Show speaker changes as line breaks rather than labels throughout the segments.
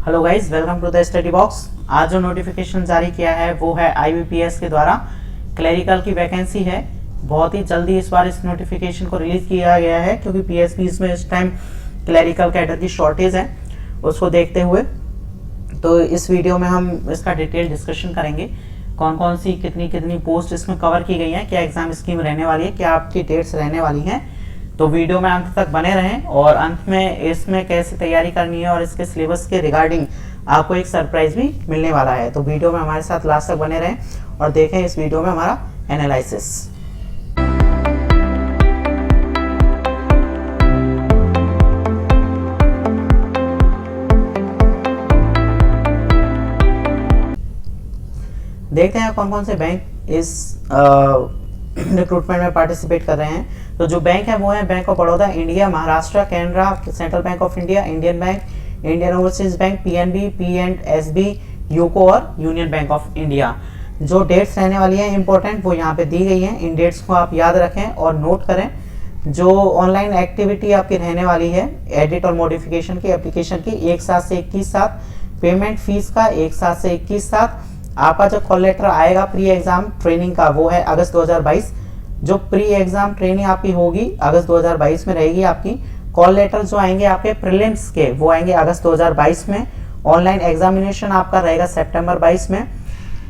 Hello guys, welcome to the study box. आज जो notification जारी किया है वो है IBPS के द्वारा क्लरिकल की वैकेंसी है। बहुत ही जल्दी इस बार इस नोटिफिकेशन को रिलीज किया गया है क्योंकि PSPs में इस टाइम क्लरिकल कैडर की शॉर्टेज है। उसको देखते हुए तो इस वीडियो में हम इसका डिटेल डिस्कशन करेंगे, कौन कौन सी कितनी पोस्ट इसमें कवर की गई हैं, क्या एग्जाम स्कीम रहने वाली है, क्या आपकी डेट्स रहने वाली हैं। तो वीडियो में अंत तक बने रहें और अंत में इसमें कैसे तैयारी करनी है और इसके सिलेबस के रिगार्डिंग आपको एक सरप्राइज भी मिलने वाला है। तो वीडियो में हमारे साथ लास्ट तक बने रहें और देखें इस वीडियो में हमारा एनालिसिस। देखते हैं कौन कौन से बैंक इस रिक्रूटमेंट में पार्टिसिपेट कर रहे हैं। तो जो बैंक है वो है bank of Baroda, India, Maharashtra, Canara, central bank of India, Indian bank, Indian overseas bank, PNB, P&SB, UCO और यूनियन बैंक ऑफ इंडिया। जो डेट्स रहने वाली हैं इंपॉर्टेंट वो यहाँ पे दी गई हैं। इन डेट्स को आप याद रखें और नोट करें। जो ऑनलाइन एक्टिविटी आपकी रहने वाली है एडिट और मॉडिफिकेशन की एप्लीकेशन की 1 7 से 21 7, पेमेंट फीस का 1 7 से 21 7। आपका जो कॉल लेटर आएगा प्री एग्जाम ट्रेनिंग का वो है अगस्त 2022। जो प्री एग्जाम ट्रेनिंग आपकी होगी अगस्त 2022 में रहेगी। आपकी कॉल लेटर जो आएंगे आपके प्रीलिम्स के वो आएंगे अगस्त 2022 में। ऑनलाइन एग्जामिनेशन आपका रहेगा सितंबर 22 में।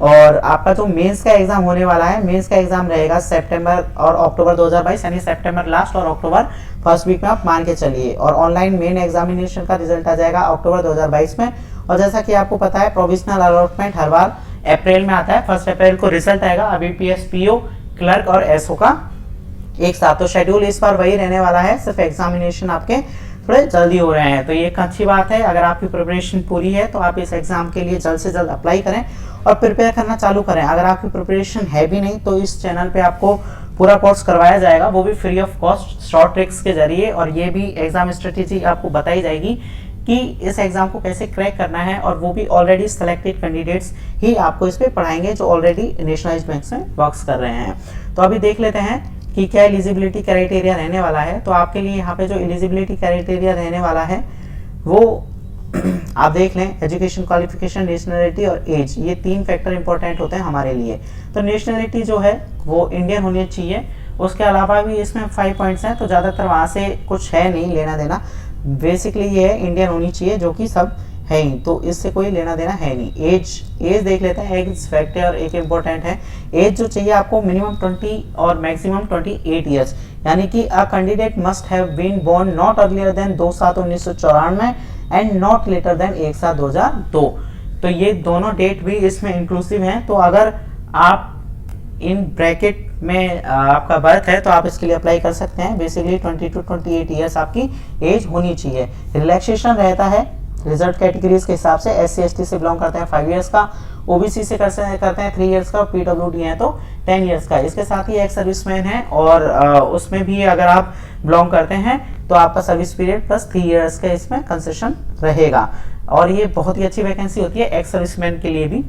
और आपका जो मेंस का एग्जाम होने वाला है, मेंस का एग्जाम रहेगा सितंबर और अक्टूबर 2022, यानी सितंबर लास्ट और अक्टूबर फर्स्ट वीक में आप मान के चलिए। और ऑनलाइन मेन एग्जामिनेशन का रिजल्ट आ जाएगा अक्टूबर 2022 में। और जैसा कि आपको पता है प्रोविजनल अलॉटमेंट हर बार अप्रैल में आता है। 1 अप्रैल को रिजल्ट आएगा IBPS PO, क्लर्क और SO का एक साथ। तो शेड्यूल इस बार वही रहने वाला है, सिर्फ एग्जामिनेशन आपके थोड़े जल्दी हो रहे हैं। तो ये एक अच्छी बात है। अगर आपकी प्रिपरेशन पूरी है तो आप इस एग्जाम के लिए जल्द से जल्द अप्लाई करें और प्रिपेयर करना चालू करें। अगर आपकी प्रिपरेशन है भी नहीं तो इस चैनल पे आपको पूरा कोर्स करवाया जाएगा, वो भी free of cost short tricks के जरिए। और ये भी एग्जाम स्ट्रेटेजी आपको बताई जाएगी कि इस एग्जाम को कैसे क्रैक करना है, और वो भी ऑलरेडी सिलेक्टेड कैंडिडेट्स ही आपको इस पे पढ़ाएंगे जो ऑलरेडी नेशनलाइज्ड बैंक्स में वर्क्स कर रहे हैं। तो अभी देख लेते हैं कि क्या एलिजिबिलिटी क्राइटेरिया रहने वाला है। तो आपके लिए यहाँ पे जो एलिजिबिलिटी क्राइटेरिया रहने वाला है वो आप देख लें, एजुकेशन क्वालिफिकेशन, नेशनलिटी और एज, ये 3 फैक्टर इंपॉर्टेंट होते हैं हमारे लिए। तो नेशनलिटी जो है वो इंडियन होनी चाहिए। उसके अलावा भी इसमें 5 पॉइंट्स हैं, तो ज़्यादातर वहाँ से कुछ है नहीं लेना देना। बेसिकली ये है इंडियन होनी चाहिए, जो कि सब है ही, तो इससे कोई लेना देना है नहीं। एज देख लेते हैं, एज फैक्टर एक इम्पोर्टेंट है। एज जो चाहिए आपको मिनिमम 20 और मैक्सिमम 28 ईयर्स, यानी कि a candidate must have been born not earlier than 2/7/1994 and not later than 1/7/2002। तो ये दोनों डेट भी इसमें इंक्लूसिव हैं। तो अगर आप इन ब्रैकेट में आपका बर्थ है तो आप इसके लिए अप्लाई कर सकते हैं। बेसिकली 20 to 28 ईयर्स आपकी एज होनी चाहिए। रिलैक्सेशन रहता है रिजर्व कैटेगरीज के हिसाब से। SC ST से बिलोंग करते हैं 5 ईयर्स का, OBC से करते हैं 3 ईयर्स का, और PWD है तो 10 ईयर्स का। इसके साथ ही एक सर्विसमैन है और उसमें भी अगर आप बिलोंग करते हैं तो आपका सर्विस पीरियड प्लस 3 ईयर्स का इसमें कंसेशन रहेगा। और ये बहुत ही अच्छी वैकेंसी होती है एक्स सर्विसमैन के लिए भी,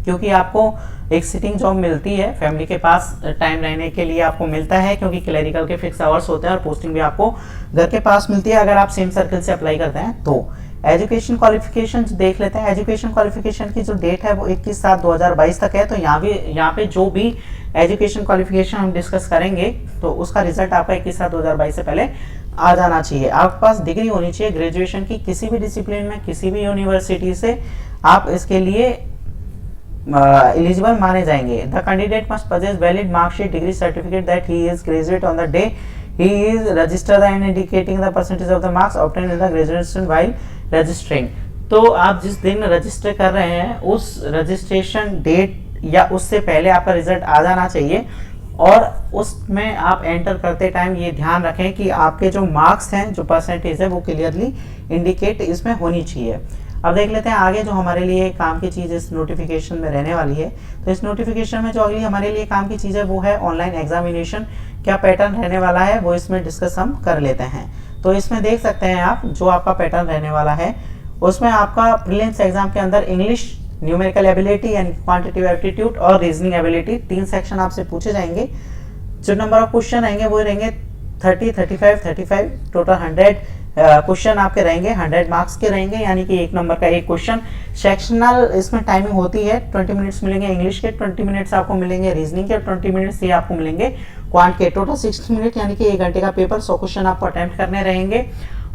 क्योंकि आपको एक सिटिंग जॉब मिलती है, फैमिली के पास टाइम रहने के लिए आपको मिलता है, क्योंकि क्लरिकल के फिक्स आवर्स होते हैं और पोस्टिंग भी आपको घर के पास मिलती है अगर आप सेम सर्कल से अप्लाई करते हैं तो। एजुकेशन क्वालिफिकेशन देख लेते हैं। एजुकेशन क्वालिफिकेशन की जो डेट है वो 21/7/2022 तक है। तो यहाँ पे जो भी एजुकेशन क्वालिफिकेशन हम डिस्कस करेंगे तो उसका रिजल्ट आपका 21/7/2022 से पहले आ जाना चाहिए। आपके पास डिग्री होनी चाहिए ग्रेजुएशन की, किसी भी डिसिप्लिन में, किसी भी यूनिवर्सिटी से आप इसके लिए एलिजिबल माने जाएंगे। The candidate must possess valid marksheet degree certificate that he is graduate on the day he is registered and indicating the percentage of the marks obtained in the graduation while registering। तो आप जिस दिन register कर रहे हैं उस registration date या उससे पहले आपका रिजल्ट आ जाना चाहिए। और उसमें आप एंटर करते टाइम ये ध्यान रखें कि आपके जो मार्क्स हैं, जो परसेंटेज है वो क्लियरली इंडिकेट इसमें होनी चाहिए। अब देख लेते हैं आगे जो हमारे लिए काम की चीज़ इस नोटिफिकेशन में रहने वाली है। तो इस नोटिफिकेशन में जो अगली हमारे लिए काम की चीज़ है वो है ऑनलाइन एग्जामिनेशन। क्या पैटर्न रहने वाला है वो इसमें डिस्कस हम कर लेते हैं। तो इसमें देख सकते हैं आप जो आपका पैटर्न रहने वाला है उसमें आपका प्रीलिम्स एग्जाम के अंदर English, numerical ability and quantitative aptitude और रीजनिंग एबिलिटी 3 सेक्शन आपसे पूछे जाएंगे। जो नंबर ऑफ क्वेश्चन रहेंगे वो रहेंगे 30, 35, 35, टोटल 100 क्वेश्चन आपके रहेंगे 100 मार्क्स के रहेंगे, यानी कि 1 नंबर का एक क्वेश्चन। सेक्शनल इसमें टाइमिंग होती है, 20 मिनट्स मिलेंगे इंग्लिश के, 20 मिनट्स आपको मिलेंगे रीजनिंग के, 20 मिनट्स ये आपको मिलेंगे क्वांट के। टोटल 60 मिनट यानी कि 1 घंटे का पेपर, 100 क्वेश्चन आपको अटेम्प्ट करने रहेंगे।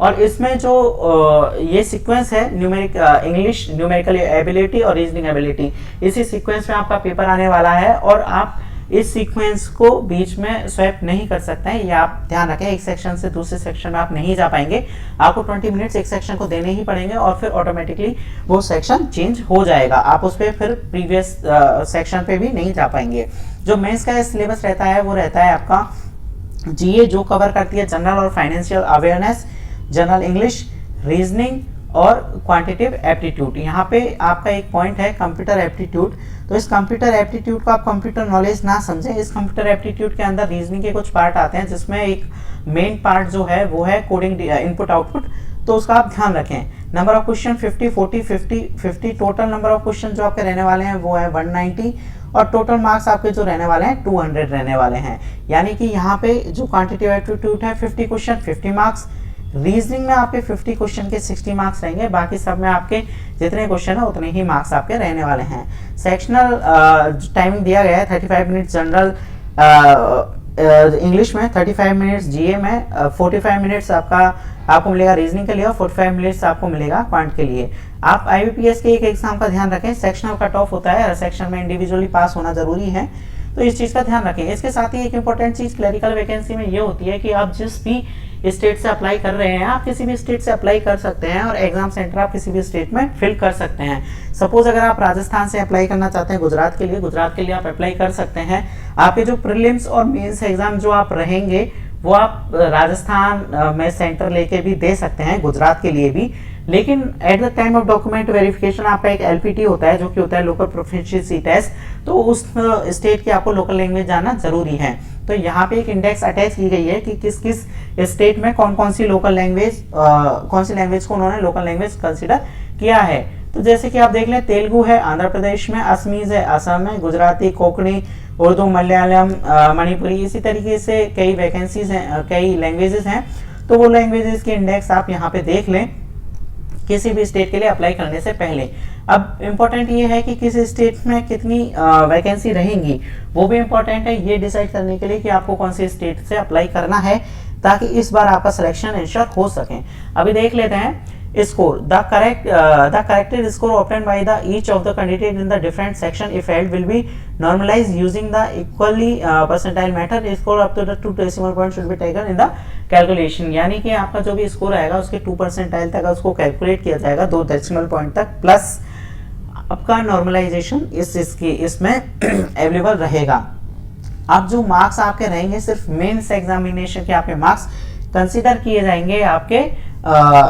और इसमें जो ये सीक्वेंस है न्यूमेरिक इंग्लिश न्यूमेरिकल एबिलिटी और रीजनिंग एबिलिटी, इसी सीक्वेंस में आपका पेपर आने वाला है। और आप इस सीक्वेंस को बीच में स्वैप नहीं कर सकते हैं, ये आप ध्यान रखें। एक सेक्शन से दूसरे सेक्शन में आप नहीं जा पाएंगे, आपको 20 मिनट्स एक सेक्शन को देने ही पड़ेंगे और फिर ऑटोमेटिकली वो सेक्शन चेंज हो जाएगा, आप उस पर फिर प्रीवियस सेक्शन पे भी नहीं जा पाएंगे। जो मेंस का सिलेबस रहता है वो रहता है आपका जीए, जो कवर करती है जनरल और financial awareness, general English, reasoning और क्वांटिटेटिव एप्टीट्यूड। यहाँ पे आपका एक पॉइंट है कंप्यूटर एप्टीट्यूड, तो इस कंप्यूटर एप्टीट्यूड को आप कंप्यूटर नॉलेज ना समझें। इस कंप्यूटर एप्टीट्यूड के अंदर रीजनिंग के कुछ पार्ट आते हैं, जिसमें एक मेन पार्ट जो है वो है कोडिंग इनपुट आउटपुट, तो उसका आप ध्यान रखें। Number of question 50 40 50 50, total number of question जो आपके रहने वाले हैं वो है 190 और टोटल मार्क्स आपके जो रहने वाले हैं 200 रहने वाले हैं। यानी कि यहाँ पे जो क्वांटिटेटिव एप्टीट्यूड है 50 क्वेश्चन 50 मार्क्स, रीजनिंग में आपके 50 क्वेश्चन के 60 मार्क्स रहेंगे, बाकी सब में आपके जितने क्वेश्चन है उतने ही मार्क्स आपके रहने वाले हैं। सेक्शनल टाइमिंग दिया गया है 35 मिनट्स जनरल इंग्लिश में, 35 मिनट्स जीए में, 45 मिनट्स आपको मिलेगा रीजनिंग के लिए और 45 मिनट्स आपको मिलेगा क्वांट के लिए। आप आईबीपीएस के एक एग्जाम का ध्यान रखें, सेक्शनल कट ऑफ होता है, हर सेक्शन में इंडिविजुअली पास होना जरूरी है, तो इस चीज का ध्यान रखें। इसके साथ ही एक इंपॉर्टेंट चीज क्लरिकल वैकेंसी में ये होती है कि आप जिस भी स्टेट से अप्लाई कर रहे हैं, आप किसी भी स्टेट से अप्लाई कर सकते हैं और एग्जाम सेंटर आप किसी भी स्टेट में फिल कर सकते हैं। सपोज अगर आप राजस्थान से अप्लाई करना चाहते हैं गुजरात के लिए आप अप्लाई कर सकते हैं। आपके जो प्रीलिम्स और मेंस एग्जाम जो आप रहेंगे वो आप राजस्थान में सेंटर लेके भी दे सकते हैं, गुजरात के लिए भी, लेकिन at the time of document verification आपका एक एलपीटी होता है जो कि होता है लोकल प्रोफिशिएंसी टेस्ट, तो उस स्टेट की आपको लोकल लैंग्वेज जानना जरूरी है। तो यहाँ पे एक इंडेक्स अटैच की गई है कि किस किस स्टेट में कौन कौन सी लोकल लैंग्वेज कौन सी लैंग्वेज को उन्होंने लोकल लैंग्वेज कंसिडर किया है। तो जैसे कि आप देख लें, तेलुगु है आंध्र प्रदेश में, असमीज है असम में, गुजराती, कोंकणी, उर्दू, मलयालम, मणिपुरी, इसी तरीके से कई वैकेंसीज हैं, कई लैंग्वेजेस हैं। तो वो लैंग्वेजेस के इंडेक्स आप यहाँ पे देख लें किसी भी स्टेट के लिए अप्लाई करने से पहले। अब इम्पोर्टेंट ये है कि किस स्टेट में कितनी वैकेंसी रहेंगी, वो भी इम्पोर्टेंट है ये डिसाइड करने के लिए कि आपको कौन सी स्टेट से अप्लाई करना है, ताकि इस बार आपका सिलेक्शन इंश्योर हो सके। अभी देख लेते हैं score. The corrected score obtained by each of the candidate in the different section if held will be normalized using the equally percentile method. Score up to the 2 decimal point should be taken in the calculation. यानी कि आपका जो भी score आएगा उसके 2 percentile तक उसको calculate किया जाएगा 2 डेसिमल पॉइंट तक, प्लस आपका नॉर्मलाइजेशन इसमें अवेलेबल रहेगा। अब जो मार्क्स आपके रहेंगे सिर्फ मेंस एग्जामिनेशन के आपके मार्क्स कंसीडर किए जाएंगे आपके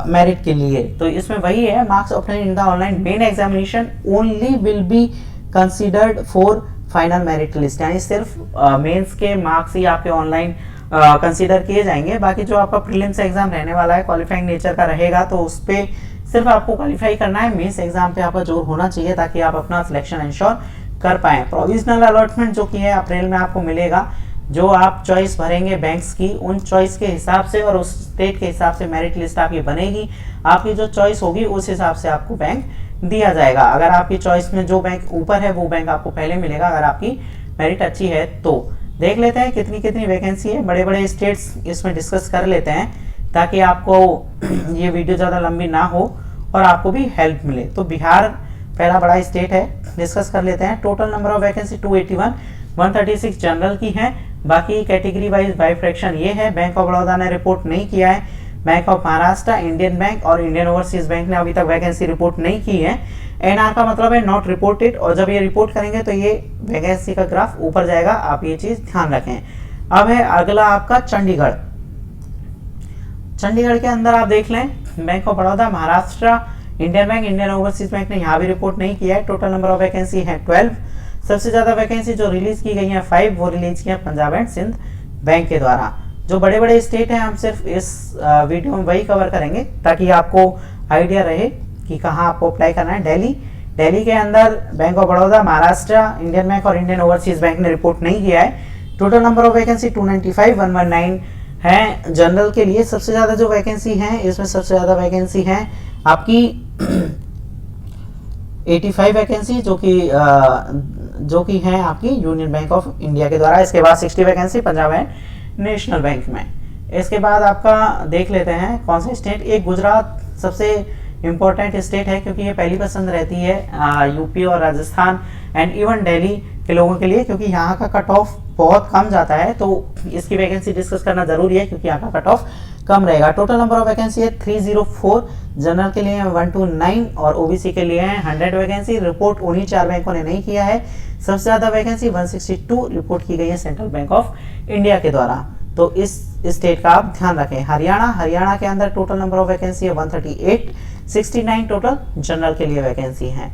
मेरिट के लिए। तो इसमें वही है, marks obtained in the online main examination only will be considered for final merit list, यानी सिर्फ मेंस के मार्क्स ही आपके ऑनलाइन कंसीडर किए जाएंगे। बाकी जो आपका प्रीलिम्स एग्जाम रहने वाला है क्वालिफाइंग नेचर का रहेगा, तो उस पर सिर्फ आपको क्वालिफाई करना है, मेंस एग्जाम पे आपका जोर होना चाहिए ताकि आप अपना सिलेक्शन इंश्योर कर पाएं। प्रोविजनल अलॉटमेंट जो कि है अप्रैल में आपको मिलेगा, जो आप चॉइस भरेंगे बैंक्स की, उन चॉइस के हिसाब से और उस स्टेट के हिसाब से मेरिट लिस्ट आपकी बनेगी। आपकी जो चॉइस होगी उस हिसाब से आपको बैंक दिया जाएगा। अगर आपकी चॉइस में जो बैंक ऊपर है वो बैंक आपको पहले मिलेगा, अगर आपकी मेरिट अच्छी है तो। देख लेते हैं कितनी कितनी वैकेंसी है, बड़े बड़े स्टेट्स इसमें डिस्कस कर लेते हैं ताकि आपको ये वीडियो ज़्यादा लंबी ना हो और आपको भी हेल्प मिले। तो बिहार पहला बड़ा स्टेट है, डिस्कस कर लेते हैं। Total number of vacancy 281, 136 general की है, बाकी कैटेगरी वाइज बाइफ्रैक्शन ये है। बैंक ऑफ बड़ौदा ने रिपोर्ट नहीं किया है, bank of Maharashtra, Indian bank और इंडियन ओवरसीज बैंक ने अभी तक वैकेंसी रिपोर्ट नहीं की है। एनआर का मतलब है नॉट रिपोर्टेड, और जब ये रिपोर्ट करेंगे तो ये वैकेंसी का ग्राफ ऊपर जाएगा, आप ये चीज ध्यान रखें। अब है अगला आपका चंडीगढ़। चंडीगढ़ के अंदर आप देख लें, bank of Baroda, Maharashtra, Indian bank, Indian overseas bank ने यहाँ भी रिपोर्ट नहीं किया है। टोटल नंबर ऑफ वैकेंसी है 12। सबसे ज्यादा वैकेंसी जो रिलीज की गई है 5, वो रिलीज की है पंजाब एंड सिंध बैंक के द्वारा। जो बड़े बड़े स्टेट हैं हम सिर्फ इस वीडियो में वही कवर करेंगे ताकि आपको आइडिया रहे कि कहाँ आपको अप्लाई करना है। दिल्ली के अंदर bank of Baroda, Maharashtra, Indian bank और इंडियन ओवरसीज बैंक ने रिपोर्ट नहीं किया है। टोटल नंबर ऑफ वैकेंसी 295, 119 है जनरल के लिए सबसे ज़्यादा जो वैकेंसी है, इसमें सबसे ज़्यादा वैकेंसी है आपकी 85 वैकेंसी, जो कि है आपकी यूनियन बैंक ऑफ इंडिया के द्वारा। इसके बाद 60 vacancy Punjab and national bank में। इसके बाद आपका देख लेते हैं कौन सा स्टेट। एक गुजरात सबसे इम्पोर्टेंट स्टेट है, क्योंकि ये पहली पसंद रहती है यूपी और राजस्थान एंड इवन दिल्ली के लोगों के लिए, क्योंकि यहाँ का कट ऑफ बहुत कम जाता है, तो इसकी वैकेंसी डिस्कस करना जरूरी है, क्योंकि यहाँ का कट ऑफ कम रहेगा। टोटल नंबर ऑफ वैकेंसी है 304, जनरल के लिए है 129 और ओबीसी के लिए है 100 वैकेंसी। रिपोर्ट उन्हीं 4 बैंकों ने नहीं किया है। सबसे ज्यादा वैकेंसी 162 रिपोर्ट की गई है सेंट्रल बैंक ऑफ इंडिया के द्वारा, तो इस स्टेट का आप ध्यान रखें। हरियाणा के अंदर टोटल नंबर ऑफ वैकेंसी है 138, 69 टोटल जनरल के लिए वैकेंसी है।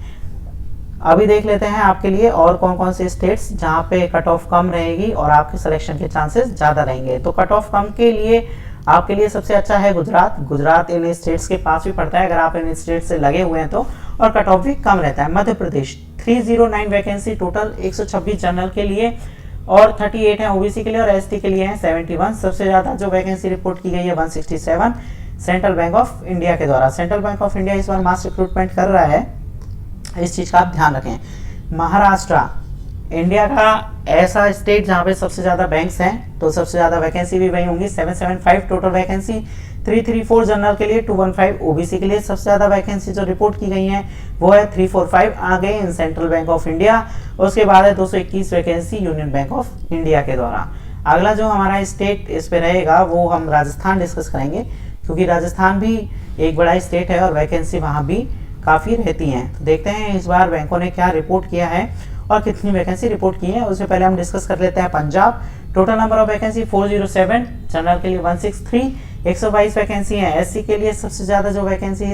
अभी देख लेते हैं आपके लिए और कौन कौन से स्टेट्स जहां पे कट ऑफ कम रहेगी और आपके सिलेक्शन के चांसेस ज्यादा रहेंगे। तो कट ऑफ कम के लिए आपके लिए सबसे अच्छा है गुजरात इन स्टेट्स के पास भी पड़ता है अगर आप इन स्टेट से लगे हुए हैं तो, और कट ऑफ भी कम रहता है। Madhya Pradesh 309 vacancy total, 126 general के लिए और 38 है ओबीसी के लिए और एसटी के लिए है 71। सबसे ज्यादा जो वैकेंसी रिपोर्ट की गई है 167 सेंट्रल बैंक ऑफ इंडिया के द्वारा। सेंट्रल बैंक ऑफ इंडिया इस बार मास रिक्रूटमेंट कर रहा है, इस चीज का आप ध्यान रखें। महाराष्ट्र इंडिया का ऐसा स्टेट जहां पे सबसे ज्यादा बैंक्स हैं, तो सबसे ज्यादा वैकेंसी भी वही होंगी। 775 टोटल वैकेंसी, 334 जनरल के लिए, 215 ओबीसी के लिए। सबसे ज्यादा वैकेंसी जो रिपोर्ट की गई है वो है 345 आ गए in central bank of India. उसके बाद है 221 vacancy union bank of India के द्वारा। अगला जो हमारा स्टेट इस पे रहेगा वो हम राजस्थान डिस्कस करेंगे, क्योंकि राजस्थान भी एक बड़ा स्टेट है और वैकेंसी वहां भी काफी रहती हैं। तो देखते हैं इस बार बैंकों ने क्या रिपोर्ट किया है और कितनी वैकेंसी रिपोर्ट की है। उससे पहले हम डिस्कस कर लेते हैं Punjab. Total number of vacancy 407, general के लिए 163, 122 वैकेंसी है। एससी के लिए सबसे ज्यादा जो वैकेंसी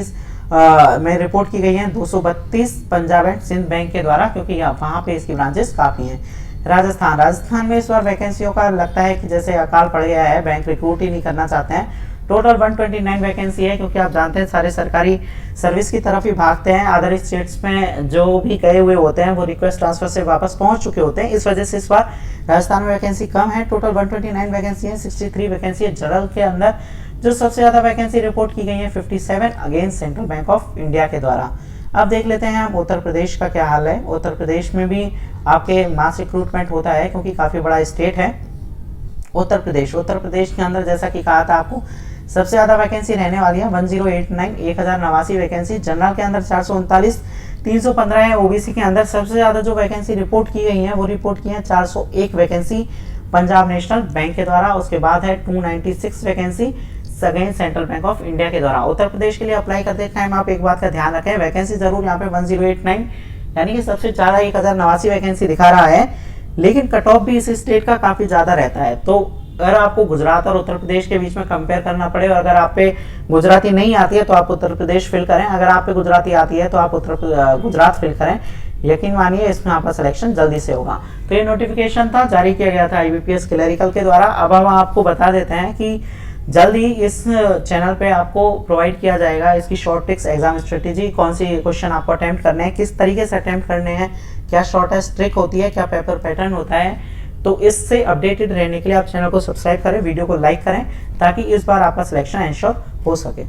में रिपोर्ट की गई है 232 पंजाब एंड सिंध बैंक के द्वारा, क्योंकि वहां पे इसकी ब्रांचेस काफी हैं। राजस्थान में इस बार वैकेंसियों का लगता है कि जैसे अकाल पड़ गया है, बैंक रिक्रूट ही नहीं करना चाहते हैं। टोटल 129 वैकेंसी है, क्योंकि आप जानते हैं सारे सरकारी सर्विस की तरफ ही भागते हैं। अदर स्टेट्स में जो भी गए हुए होते हैं वो रिक्वेस्ट ट्रांसफर से वापस पहुंच चुके होते हैं, इस वजह से इस बार राजस्थान में वैकेंसी कम है। टोटल 129 वैकेंसी है, 63 वैकेंसी है जनरल के अंदर। जो सबसे ज्यादा वैकेंसी रिपोर्ट की गई है 57 against central bank of India के द्वारा। अब देख लेते हैं हम उत्तर प्रदेश का क्या हाल है। उत्तर प्रदेश में भी आपके मास रिक्रूटमेट होता है, क्योंकि काफी बड़ा स्टेट है उत्तर प्रदेश के अंदर। जैसा कि कहा था आपको, सबसे ज्यादा वैकेंसी रहने वाली है 1089, 1089 वैकेंसी। जनरल के अंदर 439, 315 है। ओबीसी के अंदर सबसे ज्यादा जो वैकेंसी रिपोर्ट की गई है वो रिपोर्ट की है 401 वैकेंसी पंजाब नेशनल बैंक के द्वारा। उसके बाद है 296 vacancy against central bank of India के द्वारा। उत्तर प्रदेश के लिए अप्लाई करते टाइम आप एक बात का ध्यान रखें, वैकेंसी जरूर यहाँ पे 1089 यानी कि सबसे ज्यादा 1089 वैकेंसी दिखा रहा है, लेकिन कट ऑफ भी इस स्टेट का काफी ज्यादा रहता है। तो अगर आपको गुजरात और उत्तर प्रदेश के बीच में कंपेयर करना पड़े, और अगर आप पे गुजराती नहीं आती है तो आप उत्तर प्रदेश फिल करें, अगर आप पे गुजराती आती है तो आप गुजरात फिल करें। यकीन मानिए इसमें आपका सिलेक्शन जल्दी से होगा। तो ये नोटिफिकेशन था, जारी किया गया था IBPS क्लरिकल के द्वारा। अब हम आपको बता देते हैं कि जल्द ही इस चैनल पे आपको प्रोवाइड किया जाएगा इसकी शॉर्ट ट्रिक्स एग्जाम स्ट्रेटेजी, कौन सी क्वेश्चन आपको अटेम्प्ट करने हैं, किस तरीके से अटेम्प्ट करने हैं, क्या शॉर्टेस्ट ट्रिक होती है, क्या पेपर पैटर्न होता है। तो इससे अपडेटेड रहने के लिए आप चैनल को सब्सक्राइब करें, वीडियो को लाइक करें, ताकि इस बार आपका सिलेक्शन इंश्योर हो सके।